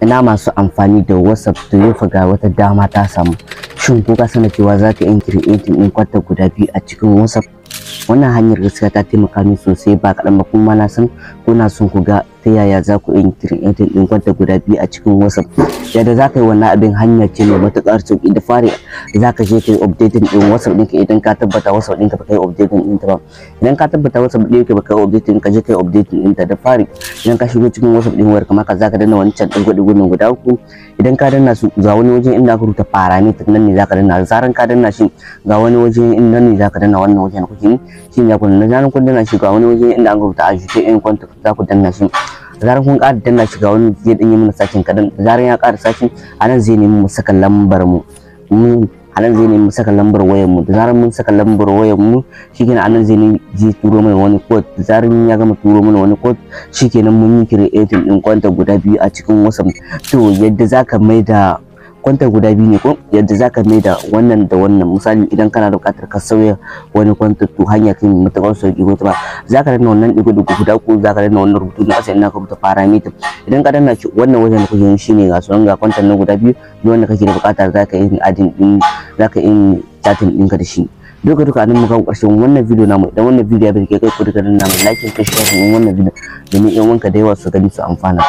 ina masu amfani da WhatsApp to yau fa ga wata dama ta samu. Shin ko ka sanar cewa za ka yi creating din kwanta guda biyu a cikin WhatsApp? Wannan hanyar gaskiya ta taimaka min sosai ba kaɗan ba, kuma na san kuna son ku ga ta yaya za ku yi creating din kwanta guda biyu a cikin WhatsApp. Yadda za ka yi wannan abin hanya ce mai matuƙar sauƙi. Da fari za ka je ka yi updating din WhatsApp ɗinka idan ka tabbata WhatsApp ɗinka ba ka yi updating ɗinta ba. Idan ka tabbata WhatsApp ɗinka ba ka yi updating, ka je ka yi updating ɗinta. Da fari idan ka shigo cikin WhatsApp ɗin wayar kamar ka za ka danna wancan ɗin gwaɗi guda uku. Idan ka danna su ga wani waje inda aka rubuta parameter, nan ne za ka danna. Zaran ka danna shi ga wani waje inda ne za ka danna wannan wajen da kuke shi ne ku danna. Zaran kun danna shi ga wani waje inda aka rubuta ajouter in contact za ku danna shi. Zaran kun ƙara danna shi ga wani zai dan yi mana sakin kadan. Zaran ya ƙara sakin anan zai nemi mu saka lambar mu. Anan zai nemi mu saka lambar wayar mu. Da zaran mun saka lambar wayar mu shikenan anan zai turo mana wani code. Da zaran ya gama turo mana wani code shikenan mun yi creating din kwanta guda biyu a cikin WhatsApp. To yadda zaka maida kwanta guda biyu ne ko yadda zaka maida wannan da wannan. Misali idan kana da buƙatar ka sauya wani kwanta to hanya ce mai matuƙar sauƙi ko ba zaka danna wannan digo guda ko zaka danna wannan rubutu na ƙasa inda ka rubuta parameter. Idan ka danna shi wannan wajen da kuke shine ga sunan ga kwanta nan guda biyu ne wanda kake da buƙata zaka yi adding din, zaka yi chatting ɗinka da shi. Duka anan muka ƙarshen wannan video namu. Idan wannan video ya birke kai ku duka danna mu like, share wannan video domin yan wanka da yawa su gani su amfana.